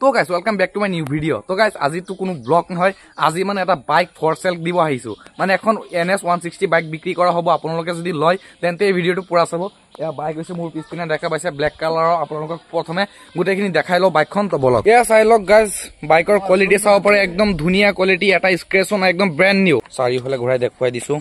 তো guys welcome back to my new video. তো guys আজি তো কোনো ব্লগ নহয়, আজি মানে এটা বাইক ফৰ সেল দিব আহিছো। মানে এখন NS 160 বাইক বিক্ৰী কৰা হ'ব। আপোনালোকে যদি লয় তেন্তে এই ভিডিঅ'টো পুৰা চাব। এয়া বাইক হৈছে মোৰ পিছপিনে দেখা পাইছে ব্লেক কালাৰৰ। আপোনালোকক প্ৰথমে গোটেইখিনি দেখাই লওঁ বাইকখন, তো বলক। এয়া চাই লওক গাইজ, বাইকৰ কোৱালিটি চাব পাৰে, একদম ধুনীয়া কোৱালিটি, এটা স্ক্ৰেচো নাই, একদম ব্ৰেণ্ড নিউ। চাৰিওফালে ঘূৰাই দেখুৱাই দিছো,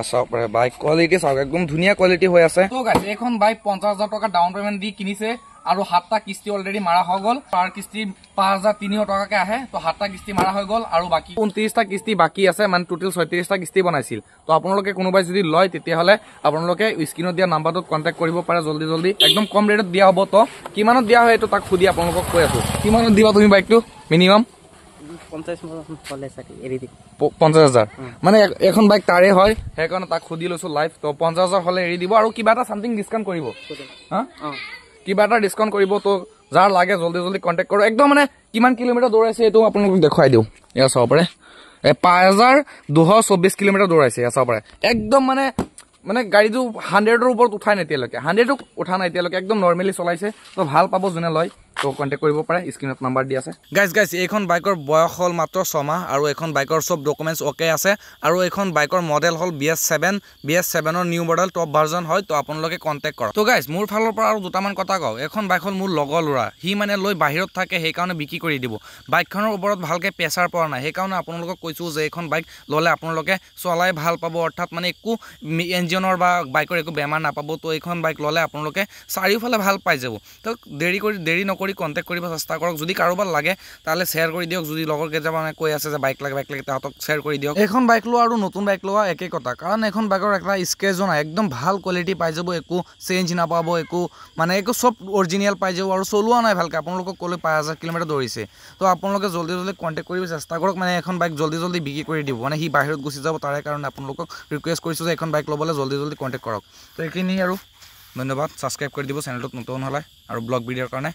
চাওক পাৰে বাইক কোৱালিটি চাওক, একদম ধুনীয়া কোৱালিটি হৈ আছে। তো গাইজ এইখন বাইক 50,000 টকা ডাউন পেমেণ্ট দি কিনিছে আৰু 7টা কিস্তি অলৰেডি মাৰা হৈ গ'ল। পাৰ কিস্তি 5,300 টকাকে আহে। তো 7টা কিস্তি মাৰা হৈ গ'ল আৰু বাকী 29টা কিস্তি বাকী আছে, মানে টোটেল 36টা কিস্তি বনাইছিল। তো আপোনালোকে কোনোবাই যদি লয় তেতিয়াহ'লে আপোনালোকে স্ক্ৰীনত দিয়া নাম্বাৰটোত কণ্টেক্ট কৰিব পাৰে জল্দি জল্দি, একদম কম ৰেটত দিয়া হ'ব। তো কিমানত দিয়া হয় এইটো তাক সুধি আপোনালোকক কৈ আছো। কিমানত দিবা তুমি বাইকটো মিনিমাম? 50,000। মানে এখন বাইক তাৰে হয়, সেইকাৰণে তাক সুধি লৈছো লাইভ। তো 50,000 হলে এৰি দিব আৰু কিবা এটা চামথিং ডিছকাউণ্ট কৰিব, কিবা এটা ডিছকাউণ্ট কৰিব। তো যাৰ লাগে জল্দি জল্দি কণ্টেক্ট কৰক। একদম মানে কিমান কিলোমিটাৰ দৌৰাইছে এইটো আপোনালোকক দেখুৱাই দিওঁ। এয়া চাব পাৰে 5,224 কিলোমিটাৰ দৌৰাইছে। এয়া চাব পাৰে একদম মানে গাড়ীটো 100ৰ ওপৰত উঠাই নাই এতিয়ালৈকে, 100ক উঠা নাই এতিয়ালৈকে, একদম নৰ্মেলি চলাইছে। তো ভাল পাব যোনে লয়, তো কণ্টেক্ট কৰিব পাৰে, স্ক্ৰীনত নাম্বাৰ দি আছে। গাইজ এইখন বাইকৰ বয়স হ'ল মাত্ৰ 6 মাহ আৰু এইখন বাইকৰ চব ডকুমেণ্টছ অ'কে আছে। আৰু এইখন বাইকৰ মডেল হ'ল BS7ৰ নিউ মডেল, টপ ভাৰ্জন হয়। তো আপোনালোকে কণ্টেক্ট কৰক। তো গাইজ মোৰ ফালৰ পৰা আৰু দুটামান কথা কওঁ। এইখন বাইক হ'ল মোৰ লগৰ ল'ৰা, সি মানে লৈ বাহিৰত থাকে, সেইকাৰণে বিক্ৰী কৰি দিব। বাইকখনৰ ওপৰত ভালকৈ প্ৰেছাৰ পৰা নাই, সেইকাৰণে আপোনালোকক কৈছোঁ যে এইখন বাইক ল'লে আপোনালোকে চলাই ভাল পাব, অৰ্থাৎ মানে একো ইঞ্জিনৰ বা বাইকৰ একো বেমাৰ নাপাব। তো এইখন বাইক ল'লে আপোনালোকে চাৰিওফালে ভাল পাই যাব। তো দেৰি নকৰি কণ্টেক্ট কৰিব চেষ্টা কৰক। যদি কাৰোবাৰ লাগে তাহলে শ্বেয়াৰ কৰি দিয়ক। যদি লগৰ কেইটামানে কৈ আছে যে বাইক লাগে তাহাঁতক শ্বেয়াৰ কৰি দিয়ক। এখন বাইক লোৱা আৰু নতুন বাইক লোৱা একেই কথা, কাৰণ এখন বাইকৰ এটা স্ক্ৰেচো নাই, একদম ভাল কোৱালিটি পাই যাব, একো চেঞ্জ নাপাব, একো চব অৰিজিনেল পাই যাব আৰু চলোৱা নাই ভালকৈ। আপোনালোকক ক'লে 5,000 কিলোমিটাৰ দৌৰিছে। তো আপোনালোকে জল্দি কণ্টেক্ট কৰিব চেষ্টা কৰক, মানে এখন বাইক জল্দি বিক্ৰী কৰি দিব। মানে সি বাহিৰত গুচি যাব, তাৰে কাৰণে আপোনালোকক ৰিকুৱেষ্ট কৰিছোঁ যে এখন বাইক ল'বলৈ জল্দি কণ্টেক্ট কৰক। তো এইখিনি আৰু ধন্যবাদ। ছাবস্ক্ৰাইব কৰি দিব চেনেলটোত নতুন হ'লে আৰু ব্লগ ভিডিঅ'ৰ কাৰণে।